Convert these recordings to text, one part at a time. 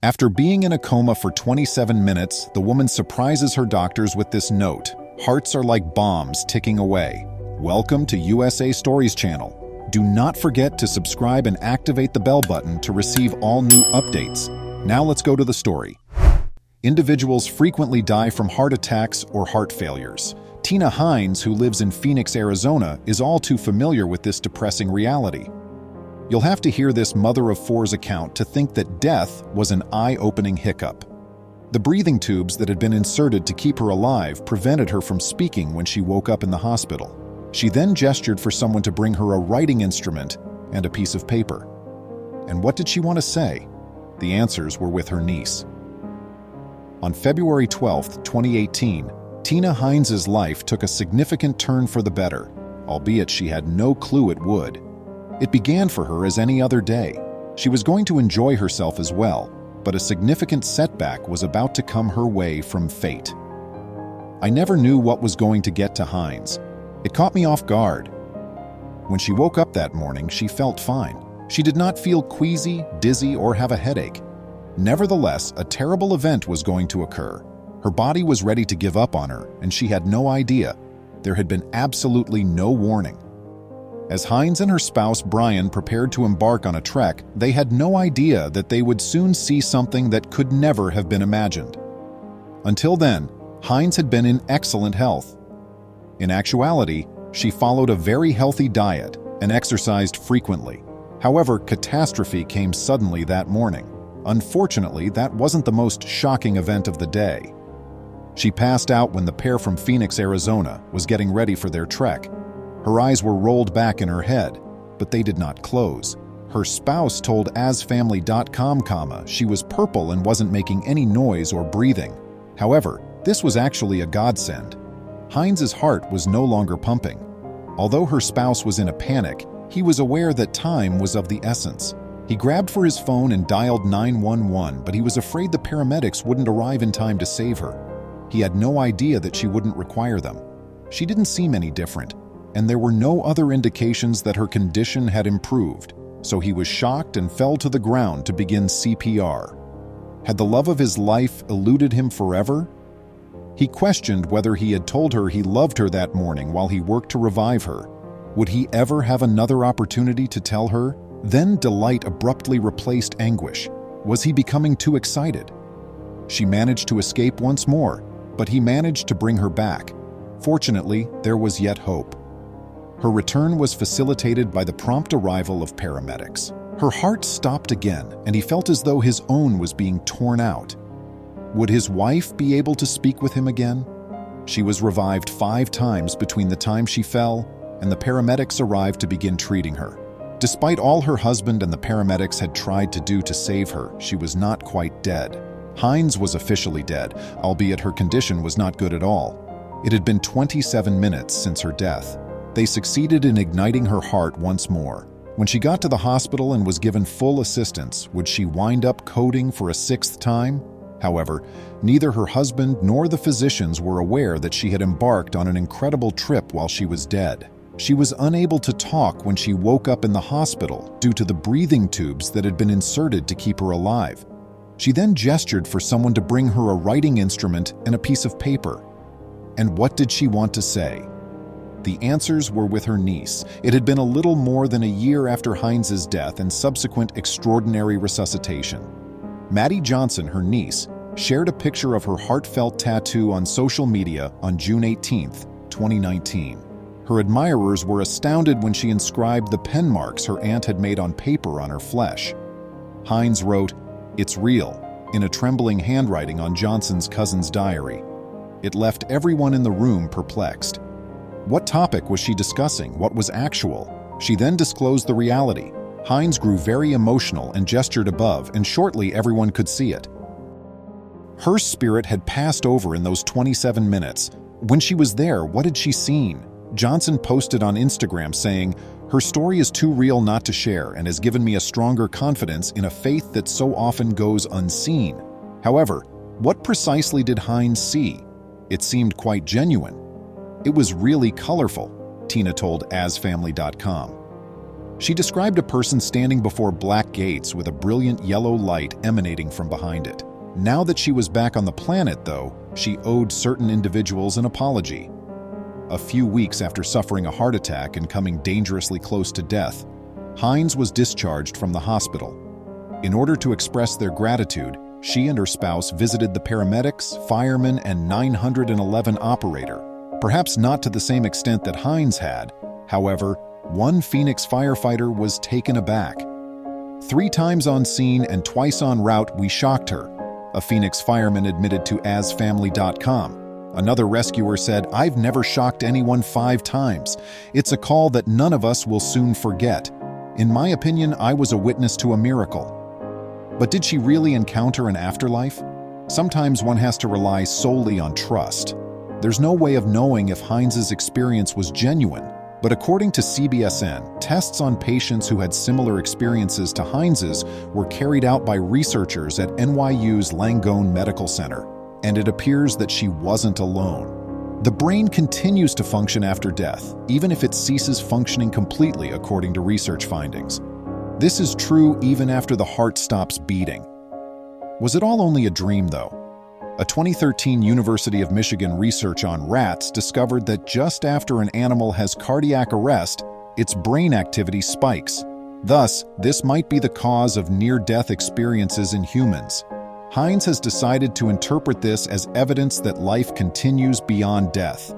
After being in a coma for 27 minutes, the woman surprises her doctors with this note: "Hearts are like bombs ticking away. Welcome to USA Stories channel. Do not forget to subscribe and activate the bell button to receive all new updates." Now let's go to the story. Individuals frequently die from heart attacks or heart failures. Tina Hines, who lives in Phoenix, Arizona, is all too familiar with this depressing reality. You'll have to hear this mother of four's account to think that death was an eye-opening hiccup. The breathing tubes that had been inserted to keep her alive prevented her from speaking when she woke up in the hospital. She then gestured for someone to bring her a writing instrument and a piece of paper. And what did she want to say? The answers were with her niece. On February 12, 2018, Tina Hines's life took a significant turn for the better, albeit she had no clue it would. It began for her as any other day. She was going to enjoy herself as well, but a significant setback was about to come her way from fate. I never knew what was going to get to Hines. It caught me off guard. When she woke up that morning, she felt fine. She did not feel queasy, dizzy, or have a headache. Nevertheless, a terrible event was going to occur. Her body was ready to give up on her, and she had no idea. There had been absolutely no warning. As Hines and her spouse Brian prepared to embark on a trek, they had no idea that they would soon see something that could never have been imagined. Until then, Hines had been in excellent health. In actuality, she followed a very healthy diet and exercised frequently. However, catastrophe came suddenly that morning. Unfortunately, that wasn't the most shocking event of the day. She passed out when the pair from Phoenix, Arizona, was getting ready for their trek. Her eyes were rolled back in her head, but they did not close. Her spouse told asfamily.com, she was purple and wasn't making any noise or breathing. However, this was actually a godsend. Hines's heart was no longer pumping. Although her spouse was in a panic, he was aware that time was of the essence. He grabbed for his phone and dialed 911, but he was afraid the paramedics wouldn't arrive in time to save her. He had no idea that she wouldn't require them. She didn't seem any different, and there were no other indications that her condition had improved, so he was shocked and fell to the ground to begin CPR. Had the love of his life eluded him forever? He questioned whether he had told her he loved her that morning while he worked to revive her. Would he ever have another opportunity to tell her? Then delight abruptly replaced anguish. Was he becoming too excited? She managed to escape once more, but he managed to bring her back. Fortunately, there was yet hope. Her return was facilitated by the prompt arrival of paramedics. Her heart stopped again, and he felt as though his own was being torn out. Would his wife be able to speak with him again? She was revived 5 times between the time she fell and the paramedics arrived to begin treating her. Despite all her husband and the paramedics had tried to do to save her, she was not quite dead. Hines was officially dead, albeit her condition was not good at all. It had been 27 minutes since her death. They succeeded in igniting her heart once more. When she got to the hospital and was given full assistance, would she wind up coding for a 6th time? However, neither her husband nor the physicians were aware that she had embarked on an incredible trip while she was dead. She was unable to talk when she woke up in the hospital due to the breathing tubes that had been inserted to keep her alive. She then gestured for someone to bring her a writing instrument and a piece of paper. And what did she want to say? The answers were with her niece. It had been a little more than a year after Hines's death and subsequent extraordinary resuscitation. Maddie Johnson, her niece, shared a picture of her heartfelt tattoo on social media on June 18, 2019. Her admirers were astounded when she inscribed the pen marks her aunt had made on paper on her flesh. Hines wrote, "It's real," in a trembling handwriting on Johnson's cousin's diary. It left everyone in the room perplexed. What topic was she discussing? What was actual? She then disclosed the reality. Hines grew very emotional and gestured above, and shortly everyone could see it. Her spirit had passed over in those 27 minutes. When she was there, what had she seen? Johnson posted on Instagram saying, "Her story is too real not to share and has given me a stronger confidence in a faith that so often goes unseen." However, what precisely did Hines see? It seemed quite genuine. "It was really colorful," Tina told asfamily.com. She described a person standing before black gates with a brilliant yellow light emanating from behind it. Now that she was back on the planet, though, she owed certain individuals an apology. A few weeks after suffering a heart attack and coming dangerously close to death, Hines was discharged from the hospital. In order to express their gratitude, she and her spouse visited the paramedics, firemen, and 911 operator, perhaps not to the same extent that Hines had. However, one Phoenix firefighter was taken aback. 3 times on scene and twice en route, we shocked her, a Phoenix fireman admitted to AsFamily.com. Another rescuer said, "I've never shocked anyone 5 times. It's a call that none of us will soon forget. In my opinion, I was a witness to a miracle." But did she really encounter an afterlife? Sometimes one has to rely solely on trust. There's no way of knowing if Hines's experience was genuine, but according to CBSN, tests on patients who had similar experiences to Hines's were carried out by researchers at NYU's Langone Medical Center, and it appears that she wasn't alone. The brain continues to function after death, even if it ceases functioning completely, according to research findings. This is true even after the heart stops beating. Was it all only a dream, though? A 2013 University of Michigan research on rats discovered that just after an animal has cardiac arrest, its brain activity spikes. Thus, this might be the cause of near-death experiences in humans. Hines has decided to interpret this as evidence that life continues beyond death.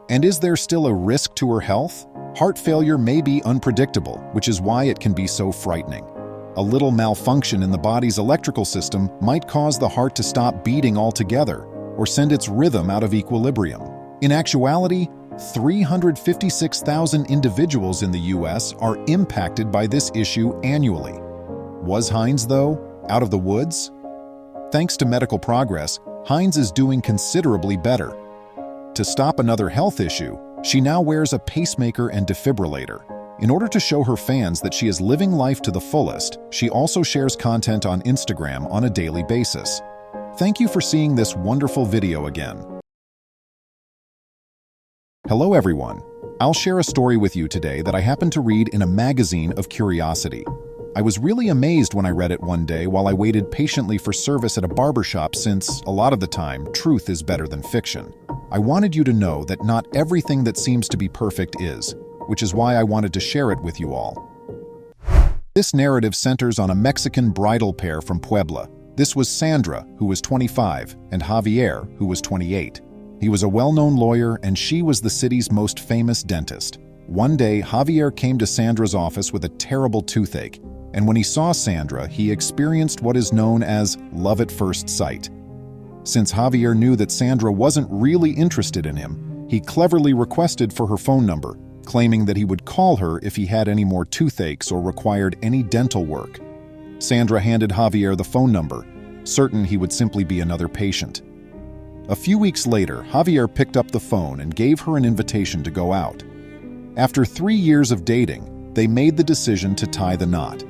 And is there still a risk to her health? Heart failure may be unpredictable, which is why it can be so frightening. A little malfunction in the body's electrical system might cause the heart to stop beating altogether or send its rhythm out of equilibrium. In actuality, 356,000 individuals in the U.S. are impacted by this issue annually. Was Hines, though, out of the woods? Thanks to medical progress, Hines is doing considerably better. To stop another health issue, she now wears a pacemaker and defibrillator. In order to show her fans that she is living life to the fullest, she also shares content on Instagram on a daily basis. Thank you for seeing this wonderful video again. Hello everyone. I'll share a story with you today that I happened to read in a magazine of curiosity. I was really amazed when I read it one day while I waited patiently for service at a barbershop, since, a lot of the time, truth is better than fiction. I wanted you to know that not everything that seems to be perfect is, which is why I wanted to share it with you all. This narrative centers on a Mexican bridal pair from Puebla. This was Sandra, who was 25, and Javier, who was 28. He was a well-known lawyer, and she was the city's most famous dentist. One day, Javier came to Sandra's office with a terrible toothache, and when he saw Sandra, he experienced what is known as love at first sight. Since Javier knew that Sandra wasn't really interested in him, he cleverly requested for her phone number, claiming that he would call her if he had any more toothaches or required any dental work. Sandra handed Javier the phone number, certain he would simply be another patient. A few weeks later, Javier picked up the phone and gave her an invitation to go out. After 3 years of dating, they made the decision to tie the knot.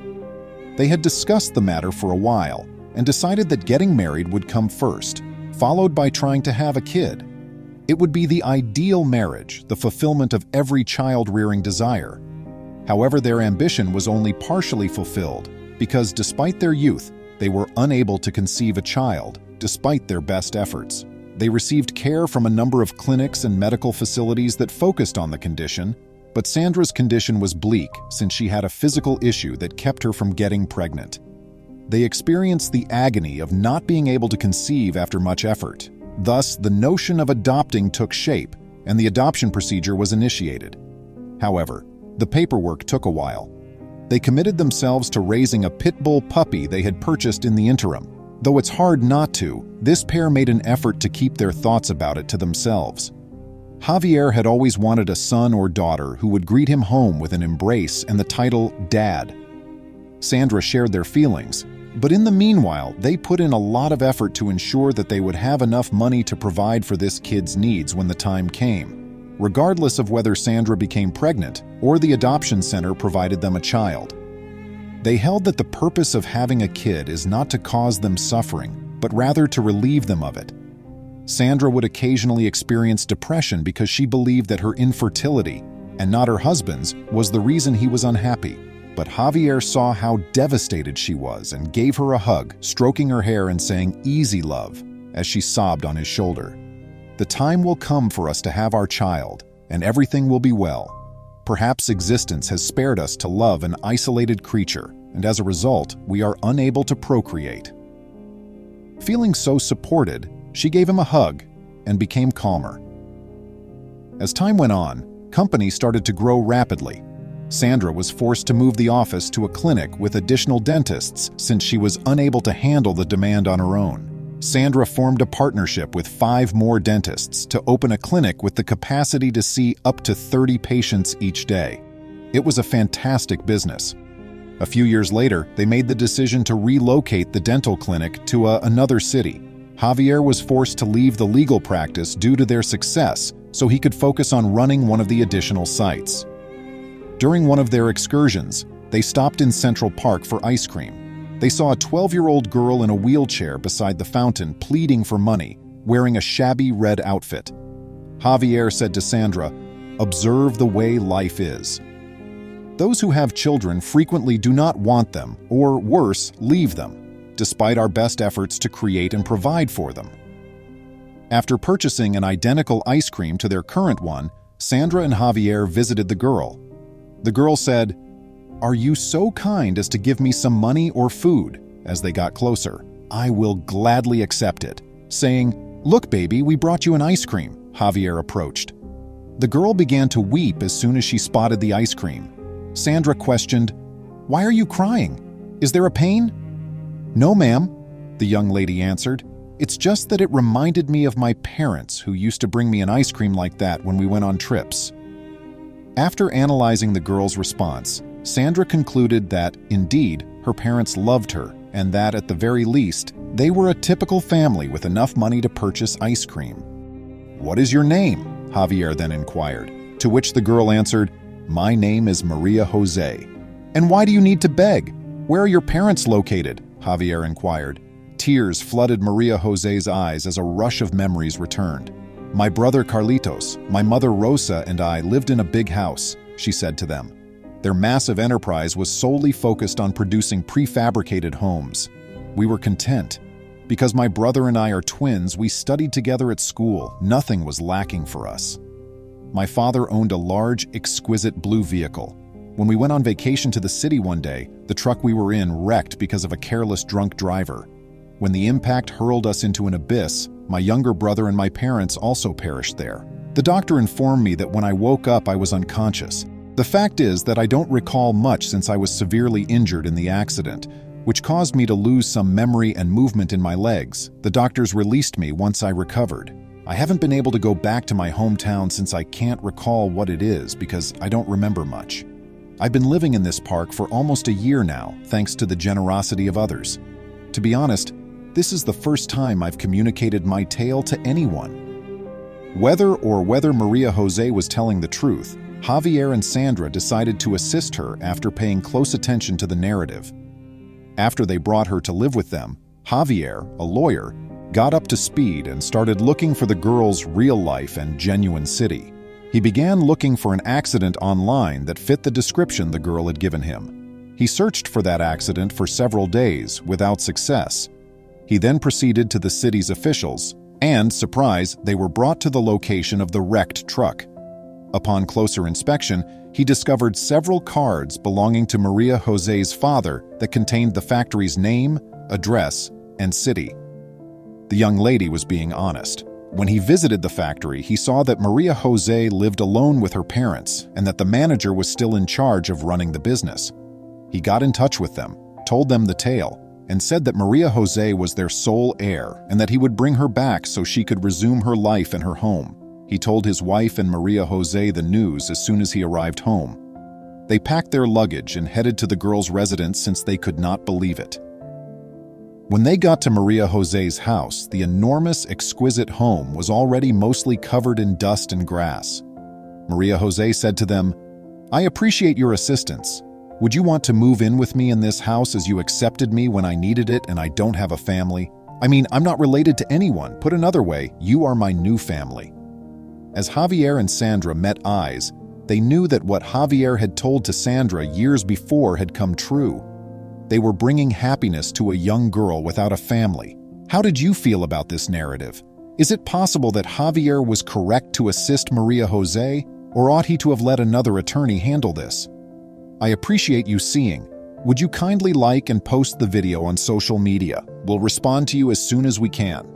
They had discussed the matter for a while and decided that getting married would come first, followed by trying to have a kid. It would be the ideal marriage, the fulfillment of every child-rearing desire. However, their ambition was only partially fulfilled because, despite their youth, they were unable to conceive a child, despite their best efforts. They received care from a number of clinics and medical facilities that focused on the condition, but Sandra's condition was bleak since she had a physical issue that kept her from getting pregnant. They experienced the agony of not being able to conceive after much effort. Thus, the notion of adopting took shape, and the adoption procedure was initiated. However, the paperwork took a while. They committed themselves to raising a pit bull puppy they had purchased in the interim. Though it's hard not to, this pair made an effort to keep their thoughts about it to themselves. Javier had always wanted a son or daughter who would greet him home with an embrace and the title Dad. Sandra shared their feelings, but in the meanwhile, they put in a lot of effort to ensure that they would have enough money to provide for this kid's needs when the time came, regardless of whether Sandra became pregnant or the adoption center provided them a child. They held that the purpose of having a kid is not to cause them suffering, but rather to relieve them of it. Sandra would occasionally experience depression because she believed that her infertility, and not her husband's, was the reason he was unhappy. but Javier saw how devastated she was and gave her a hug, stroking her hair and saying, "Easy, love," as she sobbed on his shoulder. "The time will come for us to have our child, and everything will be well. Perhaps existence has spared us to love an isolated creature, and as a result, we are unable to procreate." Feeling so supported, she gave him a hug and became calmer. As time went on, company started to grow rapidly. Sandra was forced to move the office to a clinic with additional dentists since she was unable to handle the demand on her own. Sandra formed a partnership with 5 more dentists to open a clinic with the capacity to see up to 30 patients each day. It was a fantastic business. A few years later, they made the decision to relocate the dental clinic to another city. Javier was forced to leave the legal practice due to their success, so he could focus on running one of the additional sites. During one of their excursions, they stopped in Central Park for ice cream. They saw a 12-year-old girl in a wheelchair beside the fountain pleading for money, wearing a shabby red outfit. Javier said to Sandra, "Observe the way life is." Those who have children frequently do not want them, or worse, leave them, despite our best efforts to create and provide for them. After purchasing an identical ice cream to their current one, Sandra and Javier visited the girl. The girl said, "Are you so kind as to give me some money or food?" As they got closer, "I will gladly accept it." Saying, "Look, baby, we brought you an ice cream." Javier approached. The girl began to weep as soon as she spotted the ice cream. Sandra questioned, "Why are you crying? Is there a pain?" "No, ma'am," the young lady answered. "It's just that it reminded me of my parents who used to bring me an ice cream like that when we went on trips." After analyzing the girl's response, Sandra concluded that, indeed, her parents loved her and that, at the very least, they were a typical family with enough money to purchase ice cream. "What is your name?" Javier then inquired, to which the girl answered, "My name is Maria Jose." "And why do you need to beg? Where are your parents located?" Javier inquired. Tears flooded Maria Jose's eyes as a rush of memories returned. "My brother Carlitos, my mother Rosa, and I lived in a big house," she said to them. Their massive enterprise was solely focused on producing prefabricated homes. "We were content. Because my brother and I are twins, we studied together at school. Nothing was lacking for us. My father owned a large, exquisite blue vehicle. When we went on vacation to the city one day, the truck we were in wrecked because of a careless drunk driver. When the impact hurled us into an abyss, my younger brother and my parents also perished there. The doctor informed me that when I woke up, I was unconscious. The fact is that I don't recall much since I was severely injured in the accident, which caused me to lose some memory and movement in my legs. The doctors released me once I recovered. I haven't been able to go back to my hometown since I can't recall what it is because I don't remember much. I've been living in this park for almost a year now, thanks to the generosity of others. To be honest, this is the first time I've communicated my tale to anyone." Whether Maria Jose was telling the truth, Javier and Sandra decided to assist her after paying close attention to the narrative. After they brought her to live with them, Javier, a lawyer, got up to speed and started looking for the girl's real life and genuine city. He began looking for an accident online that fit the description the girl had given him. He searched for that accident for several days without success. He then proceeded to the city's officials, and, surprise, they were brought to the location of the wrecked truck. Upon closer inspection, he discovered several cards belonging to Maria Jose's father that contained the factory's name, address, and city. The young lady was being honest. When he visited the factory, he saw that Maria Jose lived alone with her parents and that the manager was still in charge of running the business. He got in touch with them, told them the tale, and said that Maria Jose was their sole heir and that he would bring her back so she could resume her life in her home. He told his wife and Maria Jose the news as soon as he arrived home. They packed their luggage and headed to the girl's residence since they could not believe it. When they got to Maria Jose's house, the enormous, exquisite home was already mostly covered in dust and grass. Maria Jose said to them, "I appreciate your assistance. Would you want to move in with me in this house as you accepted me when I needed it and I don't have a family? I mean, I'm not related to anyone. Put another way, you are my new family." As Javier and Sandra met eyes, They knew that what Javier had told to Sandra years before had come true. They were bringing happiness to a young girl without a family. How did you feel about this narrative? Is it possible that Javier was correct to assist Maria Jose, or ought he to have let another attorney handle this? I appreciate you seeing. Would you kindly like and post the video on social media? We'll respond to you as soon as we can.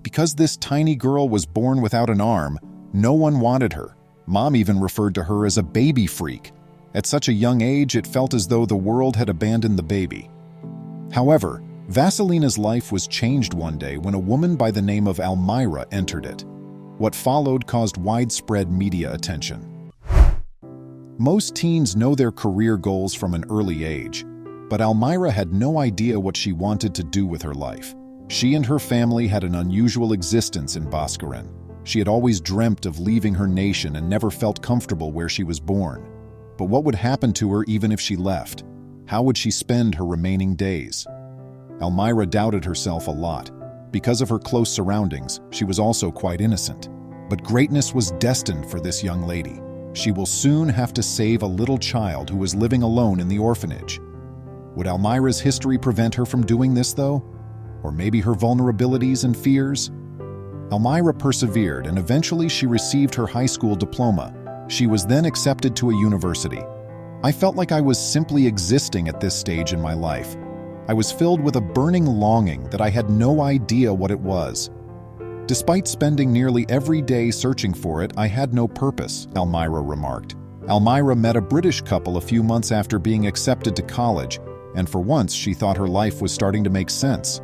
Because this tiny girl was born without an arm, no one wanted her. Mom even referred to her as a baby freak. At such a young age, it felt as though the world had abandoned the baby. However, Vaselina's life was changed one day when a woman by the name of Almyra entered it. What followed caused widespread media attention. Most teens know their career goals from an early age, but Almyra had no idea what she wanted to do with her life. She and her family had an unusual existence in Boscarin. She had always dreamt of leaving her nation and never felt comfortable where she was born. But what would happen to her even if she left? How would she spend her remaining days? Almyra doubted herself a lot. Because of her close surroundings, she was also quite innocent. But greatness was destined for this young lady. She will soon have to save a little child who was living alone in the orphanage. Would Almyra's history prevent her from doing this, though? Or maybe her vulnerabilities and fears? Almyra persevered, and eventually she received her high school diploma. She was then accepted to a university. I felt like I was simply existing at this stage in my life. I was filled with a burning longing that I had no idea what it was. Despite spending nearly every day searching for it, I had no purpose, Almyra remarked. Almyra met a British couple a few months after being accepted to college, and for once she thought her life was starting to make sense.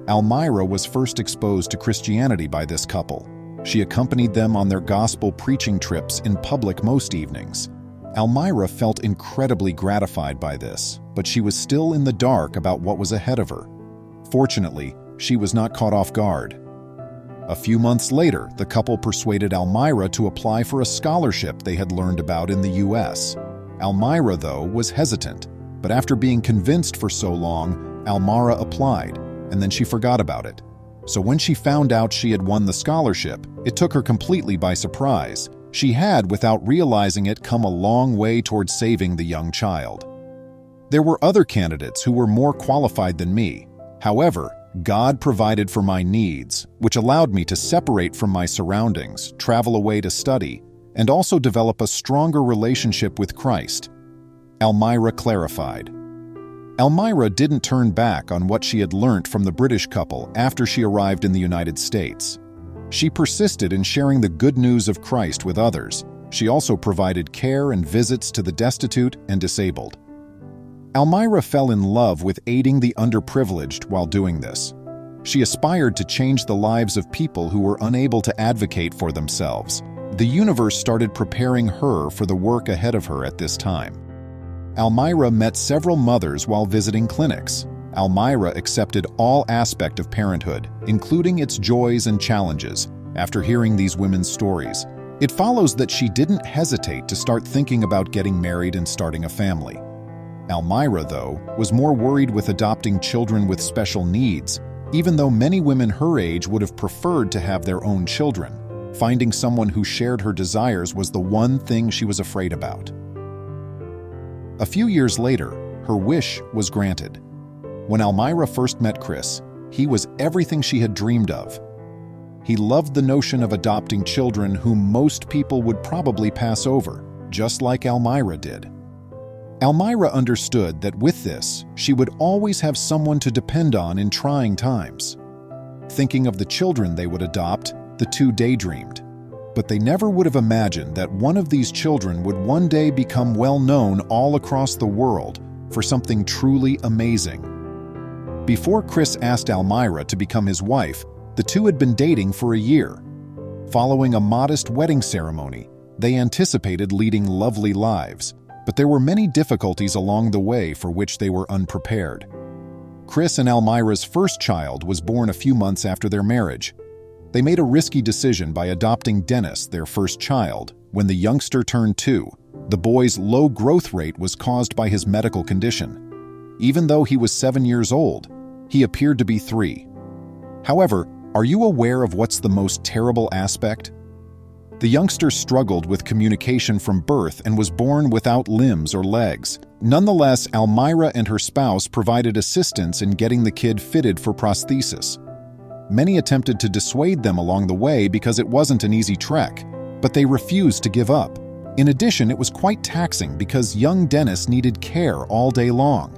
Almyra was first exposed to Christianity by this couple. She accompanied them on their gospel preaching trips in public most evenings. Almyra felt incredibly gratified by this, but she was still in the dark about what was ahead of her. Fortunately, she was not caught off guard. A few months later, the couple persuaded Almyra to apply for a scholarship they had learned about in the U.S. Almyra, though, was hesitant, but after being convinced for so long, Almyra applied, and then she forgot about it. So when she found out she had won the scholarship, it took her completely by surprise. She had, without realizing it, come a long way towards saving the young child. There were other candidates who were more qualified than me. However, God provided for my needs, which allowed me to separate from my surroundings, travel away to study, and also develop a stronger relationship with Christ. Almyra clarified. Almyra didn't turn back on what she had learnt from the British couple after she arrived in the United States. She persisted in sharing the good news of Christ with others. She also provided care and visits to the destitute and disabled. Almyra fell in love with aiding the underprivileged while doing this. She aspired to change the lives of people who were unable to advocate for themselves. The universe started preparing her for the work ahead of her at this time. Almyra met several mothers while visiting clinics. Almyra accepted all aspects of parenthood, including its joys and challenges, after hearing these women's stories. It follows that she didn't hesitate to start thinking about getting married and starting a family. Almyra, though, was more worried with adopting children with special needs, even though many women her age would have preferred to have their own children. Finding someone who shared her desires was the one thing she was afraid about. A few years later, her wish was granted. When Almyra first met Chris, he was everything she had dreamed of. He loved the notion of adopting children whom most people would probably pass over, just like Almyra did. Almyra understood that with this, she would always have someone to depend on in trying times. Thinking of the children they would adopt, the two daydreamed. But they never would have imagined that one of these children would one day become well known all across the world for something truly amazing. Before Chris asked Almyra to become his wife, the two had been dating for a year. Following a modest wedding ceremony, they anticipated leading lovely lives, but there were many difficulties along the way for which they were unprepared. Chris and Almyra's first child was born a few months after their marriage. They made a risky decision by adopting Dennis, their first child, when the youngster turned 2. The boy's low growth rate was caused by his medical condition. Even though he was 7 years old, he appeared to be 3. However, are you aware of what's the most terrible aspect? The youngster struggled with communication from birth and was born without limbs or legs. Nonetheless, Almyra and her spouse provided assistance in getting the kid fitted for prosthesis. Many attempted to dissuade them along the way because it wasn't an easy trek, but they refused to give up. In addition, it was quite taxing because young Dennis needed care all day long.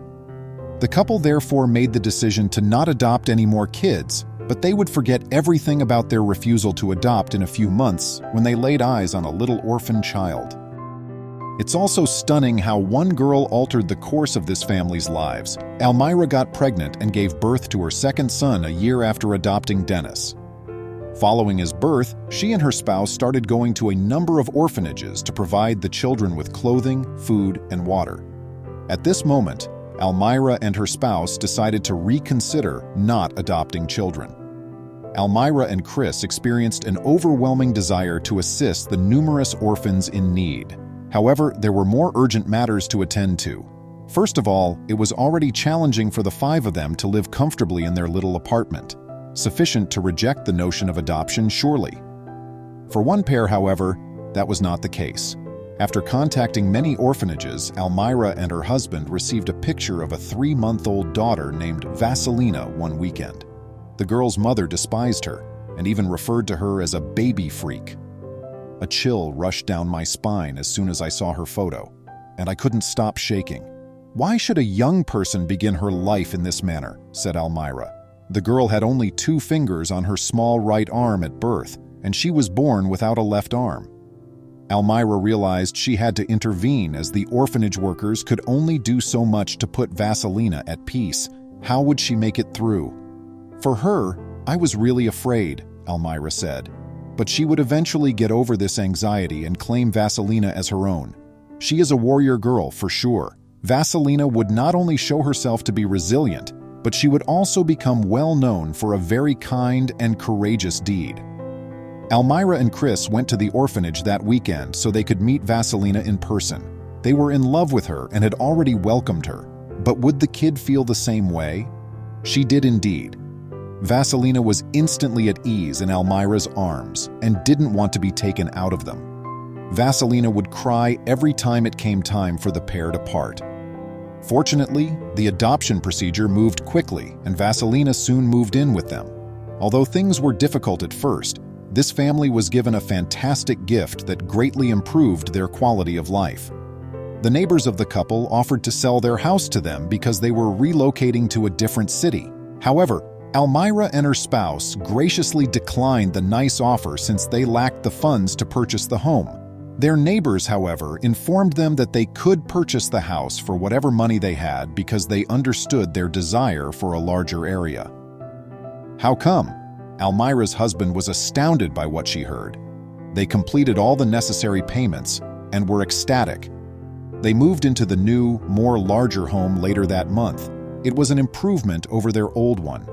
The couple therefore made the decision to not adopt any more kids, but they would forget everything about their refusal to adopt in a few months when they laid eyes on a little orphan child. It's also stunning how one girl altered the course of this family's lives. Almyra got pregnant and gave birth to her second son a year after adopting Dennis. Following his birth, she and her spouse started going to a number of orphanages to provide the children with clothing, food, and water. At this moment, Almyra and her spouse decided to reconsider not adopting children. Almyra and Chris experienced an overwhelming desire to assist the numerous orphans in need. However, there were more urgent matters to attend to. First of all, it was already challenging for the 5 of them to live comfortably in their little apartment, sufficient to reject the notion of adoption surely. For one pair, however, that was not the case. After contacting many orphanages, Almyra and her husband received a picture of a 3-month-old daughter named Vaselina one weekend. The girl's mother despised her and even referred to her as a baby freak. A chill rushed down my spine as soon as I saw her photo, and I couldn't stop shaking. "Why should a young person begin her life in this manner?" said Almyra. The girl had only 2 fingers on her small right arm at birth, and she was born without a left arm. Almyra realized she had to intervene as the orphanage workers could only do so much to put Vaselina at peace. How would she make it through? "For her, I was really afraid," Almyra said. "But she would eventually get over this anxiety and claim Vaselina as her own. She is a warrior girl, for sure. Vaselina would not only show herself to be resilient, but she would also become well known for a very kind and courageous deed." Almyra and Chris went to the orphanage that weekend so they could meet Vaselina in person. They were in love with her and had already welcomed her. But would the kid feel the same way? She did indeed. Vaselina was instantly at ease in Almyra's arms and didn't want to be taken out of them. Vaselina would cry every time it came time for the pair to part. Fortunately, the adoption procedure moved quickly and Vaselina soon moved in with them. Although things were difficult at first, this family was given a fantastic gift that greatly improved their quality of life. The neighbors of the couple offered to sell their house to them because they were relocating to a different city. However, Almyra and her spouse graciously declined the nice offer since they lacked the funds to purchase the home. Their neighbors, however, informed them that they could purchase the house for whatever money they had because they understood their desire for a larger area. How come? Almyra's husband was astounded by what she heard. They completed all the necessary payments and were ecstatic. They moved into the new, more larger home later that month. It was an improvement over their old one.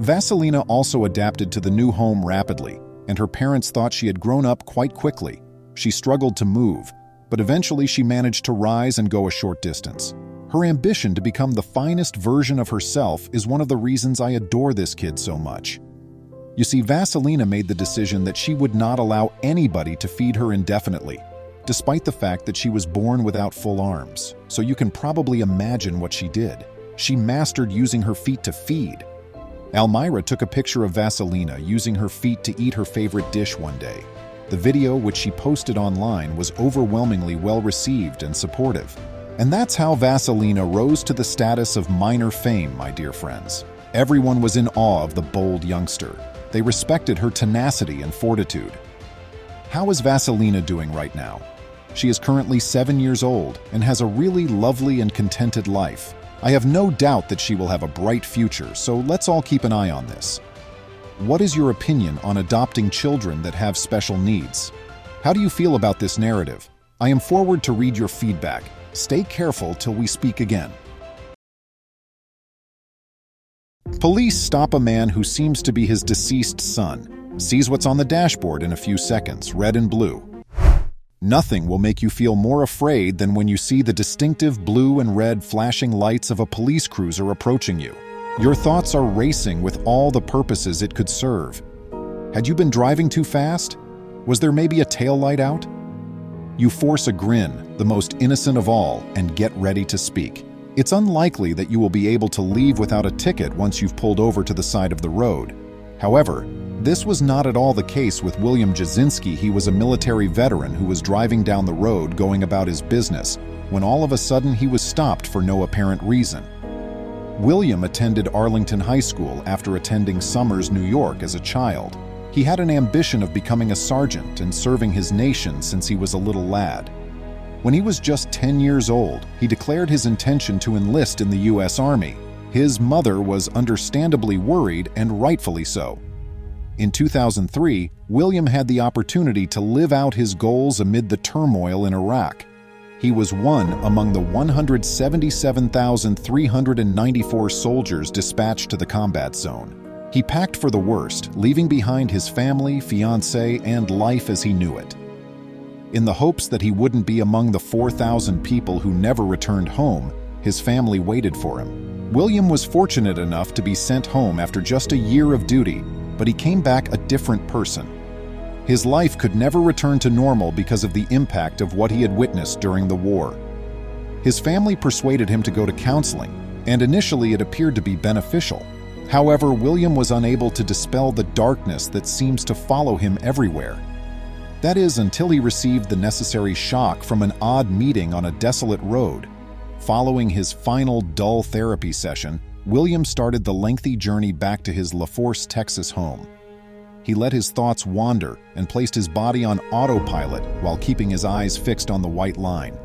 Vaselina also adapted to the new home rapidly, and her parents thought she had grown up quite quickly. She struggled to move, but eventually she managed to rise and go a short distance. Her ambition to become the finest version of herself is one of the reasons I adore this kid so much. You see, Vaselina made the decision that she would not allow anybody to feed her indefinitely, despite the fact that she was born without full arms. So you can probably imagine what she did. She mastered using her feet to feed. Almyra took a picture of Vaselina using her feet to eat her favorite dish one day. The video, which she posted online, was overwhelmingly well received and supportive. And that's how Vaselina rose to the status of minor fame, my dear friends. Everyone was in awe of the bold youngster. They respected her tenacity and fortitude. How is Vaselina doing right now? She is currently 7 years old and has a really lovely and contented life. I have no doubt that she will have a bright future, so let's all keep an eye on this. What is your opinion on adopting children that have special needs? How do you feel about this narrative? I am forward to read your feedback. Stay careful till we speak again. Police stop a man who seems to be his deceased son. Sees what's on the dashboard in a few seconds, red and blue. Nothing will make you feel more afraid than when you see the distinctive blue and red flashing lights of a police cruiser approaching you. Your thoughts are racing with all the purposes it could serve. Had you been driving too fast? Was there maybe a taillight out? You force a grin, the most innocent of all, and get ready to speak. It's unlikely that you will be able to leave without a ticket once you've pulled over to the side of the road. However, this was not at all the case with William Jasinski. He was a military veteran who was driving down the road going about his business, when all of a sudden he was stopped for no apparent reason. William attended Arlington High School after attending Somers, New York as a child. He had an ambition of becoming a sergeant and serving his nation since he was a little lad. When he was just 10 years old, he declared his intention to enlist in the U.S. Army. His mother was understandably worried, and rightfully so. In 2003, William had the opportunity to live out his goals amid the turmoil in Iraq. He was one among the 177,394 soldiers dispatched to the combat zone. He packed for the worst, leaving behind his family, fiancé, and life as he knew it. In the hopes that he wouldn't be among the 4,000 people who never returned home, his family waited for him. William was fortunate enough to be sent home after just a year of duty, but he came back a different person. His life could never return to normal because of the impact of what he had witnessed during the war. His family persuaded him to go to counseling, and initially it appeared to be beneficial. However, William was unable to dispel the darkness that seems to follow him everywhere. That is, until he received the necessary shock from an odd meeting on a desolate road. Following his final dull therapy session, William started the lengthy journey back to his La Force, Texas home. He let his thoughts wander and placed his body on autopilot while keeping his eyes fixed on the white line.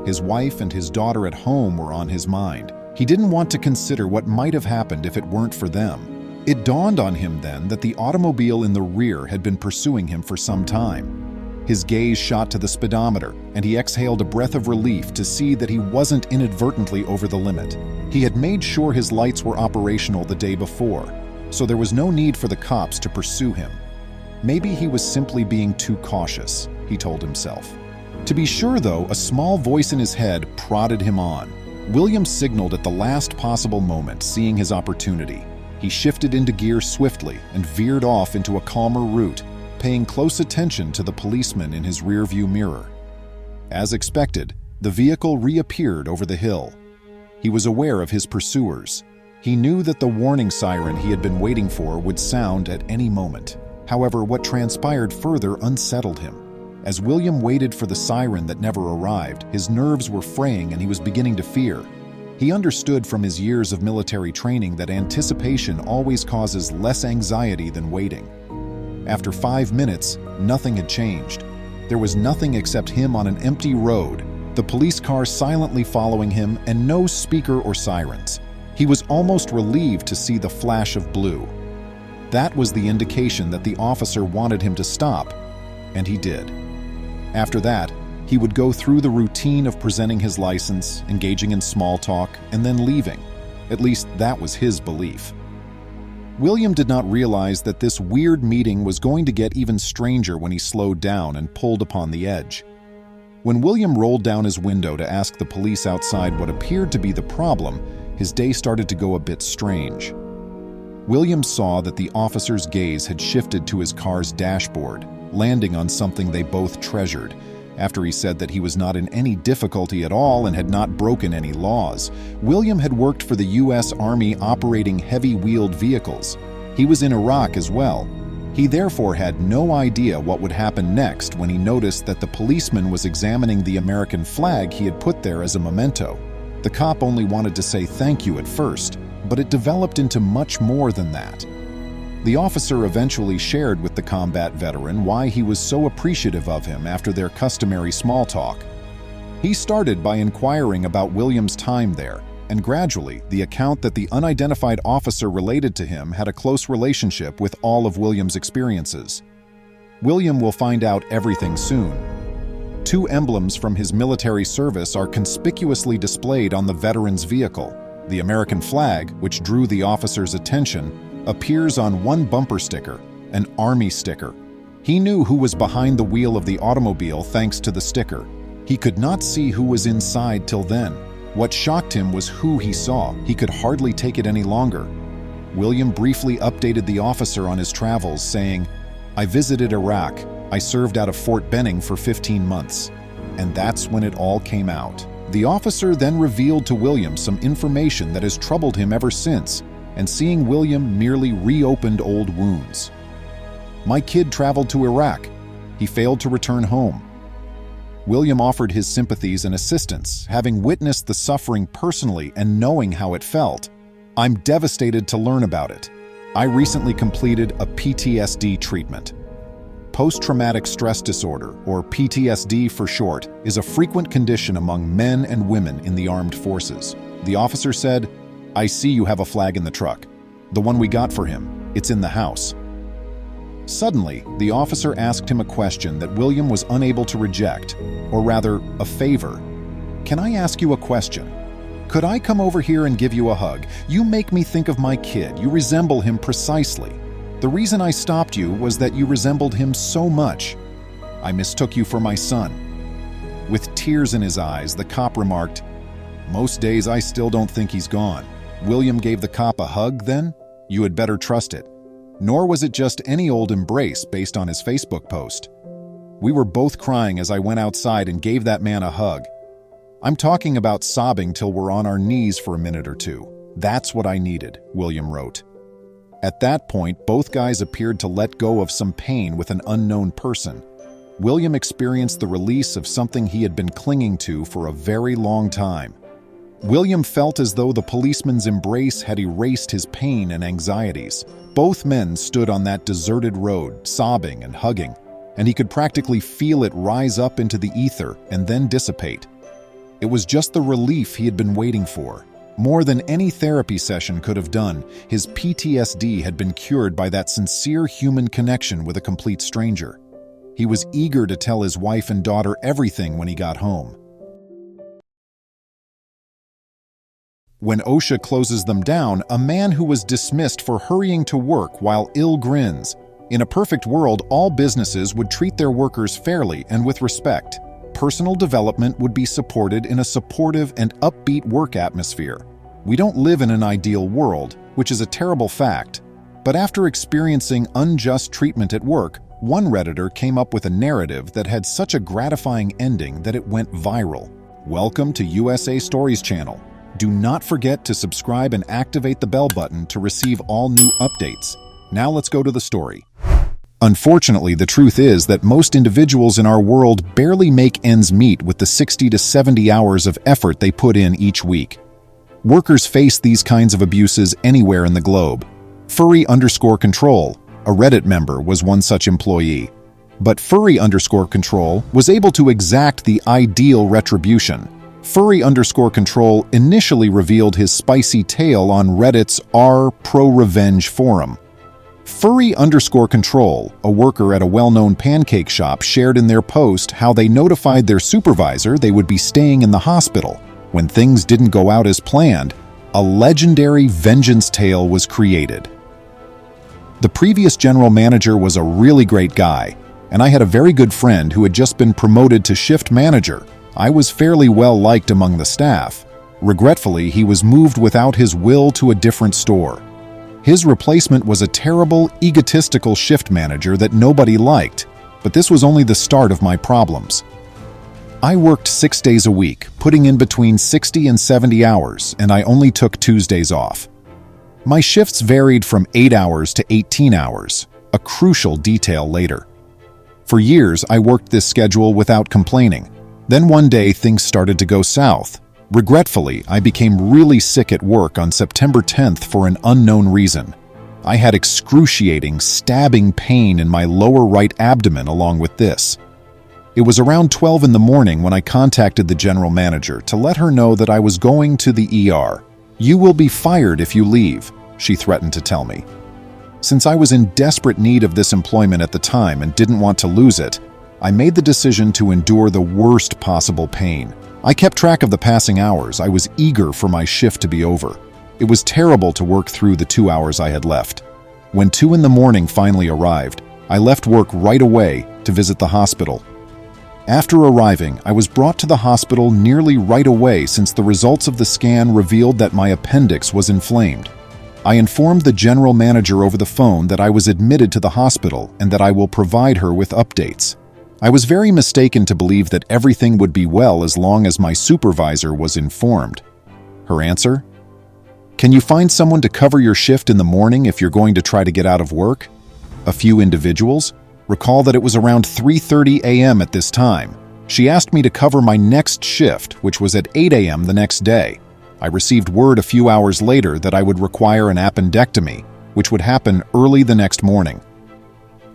His wife and his daughter at home were on his mind. He didn't want to consider what might have happened if it weren't for them. It dawned on him then that the automobile in the rear had been pursuing him for some time. His gaze shot to the speedometer, and he exhaled a breath of relief to see that he wasn't inadvertently over the limit. He had made sure his lights were operational the day before, so there was no need for the cops to pursue him. Maybe he was simply being too cautious, he told himself. To be sure, though, a small voice in his head prodded him on. William signaled at the last possible moment, seeing his opportunity. He shifted into gear swiftly and veered off into a calmer route, paying close attention to the policeman in his rearview mirror. As expected, the vehicle reappeared over the hill. He was aware of his pursuers. He knew that the warning siren he had been waiting for would sound at any moment. However, what transpired further unsettled him. As William waited for the siren that never arrived, his nerves were fraying and he was beginning to fear. He understood from his years of military training that anticipation always causes less anxiety than waiting. After 5 minutes, nothing had changed. There was nothing except him on an empty road, the police car silently following him, and no speaker or sirens. He was almost relieved to see the flash of blue. That was the indication that the officer wanted him to stop, and he did. After that, he would go through the routine of presenting his license, engaging in small talk, and then leaving. At least that was his belief. William did not realize that this weird meeting was going to get even stranger when he slowed down and pulled upon the edge. When William rolled down his window to ask the police outside what appeared to be the problem, his day started to go a bit strange. William saw that the officer's gaze had shifted to his car's dashboard, landing on something they both treasured. After he said that he was not in any difficulty at all and had not broken any laws, William had worked for the U.S. Army operating heavy-wheeled vehicles. He was in Iraq as well. He therefore had no idea what would happen next when he noticed that the policeman was examining the American flag he had put there as a memento. The cop only wanted to say thank you at first, but it developed into much more than that. The officer eventually shared with the combat veteran why he was so appreciative of him after their customary small talk. He started by inquiring about William's time there, and gradually the account that the unidentified officer related to him had a close relationship with all of William's experiences. William will find out everything soon. 2 emblems from his military service are conspicuously displayed on the veteran's vehicle. The American flag, which drew the officer's attention, appears on one bumper sticker, an Army sticker. He knew who was behind the wheel of the automobile thanks to the sticker. He could not see who was inside till then. What shocked him was who he saw. He could hardly take it any longer. William briefly updated the officer on his travels, saying, "I visited Iraq. I served out of Fort Benning for 15 months. And that's when it all came out. The officer then revealed to William some information that has troubled him ever since, and seeing William merely reopened old wounds. My kid traveled to Iraq. He failed to return home. William offered his sympathies and assistance, having witnessed the suffering personally and knowing how it felt. I'm devastated to learn about it. I recently completed a PTSD treatment. Post-traumatic stress disorder, or PTSD for short, is a frequent condition among men and women in the armed forces. The officer said, "I see you have a flag in the truck. The one we got for him. It's in the house." Suddenly, the officer asked him a question that William was unable to reject, or rather, a favor. "Can I ask you a question? Could I come over here and give you a hug? You make me think of my kid. You resemble him precisely. The reason I stopped you was that you resembled him so much. I mistook you for my son." With tears in his eyes, the cop remarked, "Most days I still don't think he's gone." William gave the cop a hug then? You had better trust it. Nor was it just any old embrace based on his Facebook post. We were both crying as I went outside and gave that man a hug. I'm talking about sobbing till we're on our knees for a minute or two. That's what I needed, William wrote. At that point, both guys appeared to let go of some pain with an unknown person. William experienced the release of something he had been clinging to for a very long time. William felt as though the policeman's embrace had erased his pain and anxieties. Both men stood on that deserted road, sobbing and hugging, and he could practically feel it rise up into the ether and then dissipate. It was just the relief he had been waiting for. More than any therapy session could have done, his PTSD had been cured by that sincere human connection with a complete stranger. He was eager to tell his wife and daughter everything when he got home. When OSHA closes them down, a man who was dismissed for hurrying to work while ill grins. In a perfect world, all businesses would treat their workers fairly and with respect. Personal development would be supported in a supportive and upbeat work atmosphere. We don't live in an ideal world, which is a terrible fact. But after experiencing unjust treatment at work, one Redditor came up with a narrative that had such a gratifying ending that it went viral. Welcome to USA Stories channel. Do not forget to subscribe and activate the bell button to receive all new updates. Now let's go to the story. Unfortunately, the truth is that most individuals in our world barely make ends meet with the 60 to 70 hours of effort they put in each week. Workers face these kinds of abuses anywhere in the globe. Furry_control, a Reddit member, was one such employee. But Furry_control was able to exact the ideal retribution. Furry_control initially revealed his spicy tale on Reddit's r/pro-revenge forum. Furry_control, a worker at a well-known pancake shop, shared in their post how they notified their supervisor they would be staying in the hospital. When things didn't go out as planned, a legendary vengeance tale was created. The previous general manager was a really great guy, and I had a very good friend who had just been promoted to shift manager. I was fairly well liked among the staff. Regretfully, he was moved without his will to a different store. His replacement was a terrible, egotistical shift manager that nobody liked, but this was only the start of my problems. I worked 6 days a week, putting in between 60 and 70 hours, and I only took Tuesdays off. My shifts varied from 8 hours to 18 hours, a crucial detail later. For years, I worked this schedule without complaining. Then one day, things started to go south. Regretfully, I became really sick at work on September 10th for an unknown reason. I had excruciating, stabbing pain in my lower right abdomen along with this. It was around 12 in the morning when I contacted the general manager to let her know that I was going to the ER. "You will be fired if you leave," she threatened to tell me. Since I was in desperate need of this employment at the time and didn't want to lose it, I made the decision to endure the worst possible pain. I kept track of the passing hours. I was eager for my shift to be over. It was terrible to work through the 2 hours I had left. When 2 in the morning finally arrived, I left work right away to visit the hospital. After arriving, I was brought to the hospital nearly right away since the results of the scan revealed that my appendix was inflamed. I informed the general manager over the phone that I was admitted to the hospital and that I will provide her with updates. I was very mistaken to believe that everything would be well as long as my supervisor was informed. Her answer? Can you find someone to cover your shift in the morning if you're going to try to get out of work? A few individuals? Recall that it was around 3:30 a.m. at this time. She asked me to cover my next shift, which was at 8 a.m. the next day. I received word a few hours later that I would require an appendectomy, which would happen early the next morning.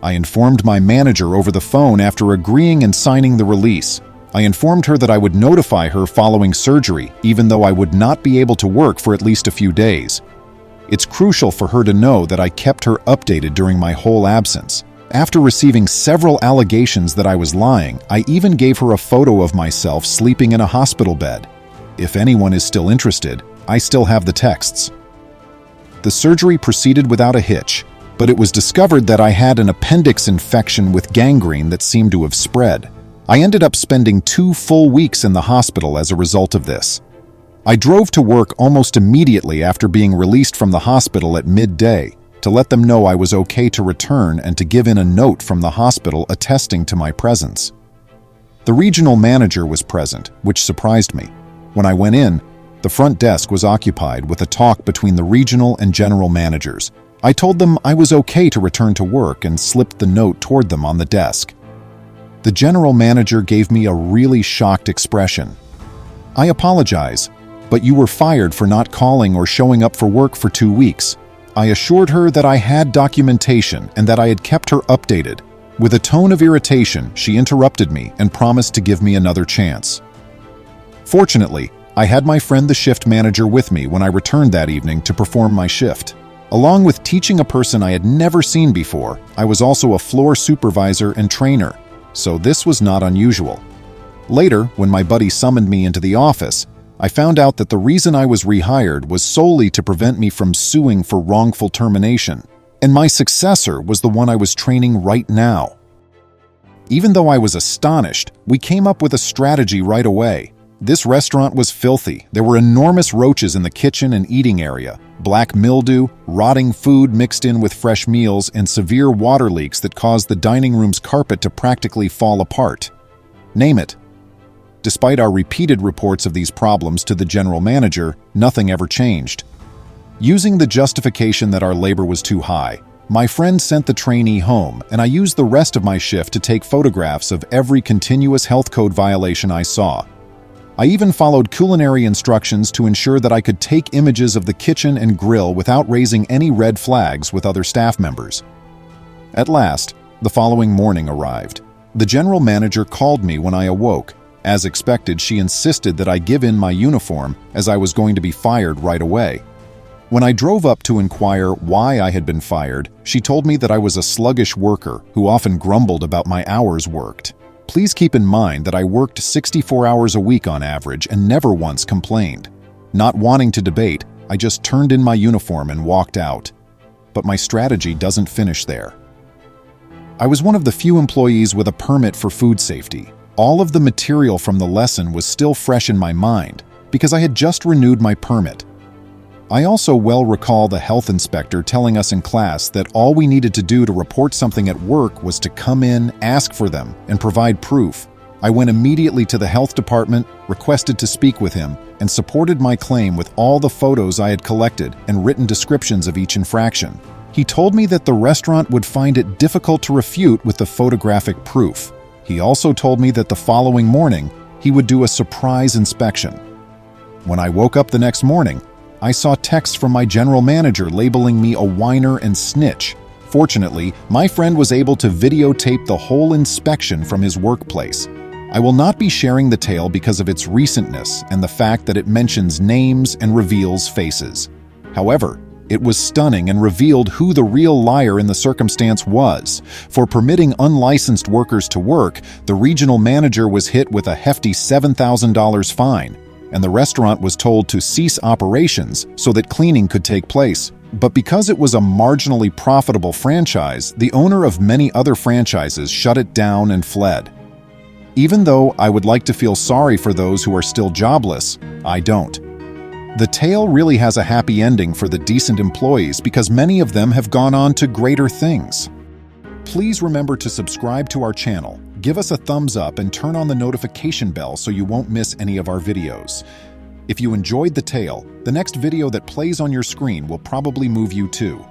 I informed my manager over the phone after agreeing and signing the release. I informed her that I would notify her following surgery, even though I would not be able to work for at least a few days. It's crucial for her to know that I kept her updated during my whole absence. After receiving several allegations that I was lying, I even gave her a photo of myself sleeping in a hospital bed. If anyone is still interested, I still have the texts. The surgery proceeded without a hitch, but it was discovered that I had an appendix infection with gangrene that seemed to have spread. I ended up spending 2 full weeks in the hospital as a result of this. I drove to work almost immediately after being released from the hospital at midday to let them know I was okay to return and to give in a note from the hospital attesting to my presence. The regional manager was present, which surprised me. When I went in, the front desk was occupied with a talk between the regional and general managers. I told them I was okay to return to work and slipped the note toward them on the desk. The general manager gave me a really shocked expression. "I apologize, but you were fired for not calling or showing up for work for 2 weeks." I assured her that I had documentation and that I had kept her updated. With a tone of irritation, she interrupted me and promised to give me another chance. Fortunately, I had my friend the shift manager with me when I returned that evening to perform my shift. Along with teaching a person I had never seen before, I was also a floor supervisor and trainer, so this was not unusual. Later, when my buddy summoned me into the office, I found out that the reason I was rehired was solely to prevent me from suing for wrongful termination, and my successor was the one I was training right now. Even though I was astonished, we came up with a strategy right away. This restaurant was filthy. There were enormous roaches in the kitchen and eating area, black mildew, rotting food mixed in with fresh meals, and severe water leaks that caused the dining room's carpet to practically fall apart. Name it. Despite our repeated reports of these problems to the general manager, nothing ever changed. Using the justification that our labor was too high, my friend sent the trainee home, and I used the rest of my shift to take photographs of every continuous health code violation I saw. I even followed culinary instructions to ensure that I could take images of the kitchen and grill without raising any red flags with other staff members. At last, the following morning arrived. The general manager called me when I awoke. As expected, she insisted that I give in my uniform as I was going to be fired right away. When I drove up to inquire why I had been fired, she told me that I was a sluggish worker who often grumbled about my hours worked. Please keep in mind that I worked 64 hours a week on average and never once complained. Not wanting to debate, I just turned in my uniform and walked out. But my strategy doesn't finish there. I was one of the few employees with a permit for food safety. All of the material from the lesson was still fresh in my mind because I had just renewed my permit. I also well recall the health inspector telling us in class that all we needed to do to report something at work was to come in, ask for them, and provide proof. I went immediately to the health department, requested to speak with him, and supported my claim with all the photos I had collected and written descriptions of each infraction. He told me that the restaurant would find it difficult to refute with the photographic proof. He also told me that the following morning, he would do a surprise inspection. When I woke up the next morning, I saw texts from my general manager labeling me a whiner and snitch. Fortunately, my friend was able to videotape the whole inspection from his workplace. I will not be sharing the tale because of its recentness and the fact that it mentions names and reveals faces. However, it was stunning and revealed who the real liar in the circumstance was. For permitting unlicensed workers to work, the regional manager was hit with a hefty $7,000 fine, and the restaurant was told to cease operations so that cleaning could take place. But because it was a marginally profitable franchise, the owner of many other franchises shut it down and fled. Even though I would like to feel sorry for those who are still jobless, I don't. The tale really has a happy ending for the decent employees because many of them have gone on to greater things. Please remember to subscribe to our channel, give us a thumbs up, and turn on the notification bell so you won't miss any of our videos. If you enjoyed the tale, the next video that plays on your screen will probably move you too.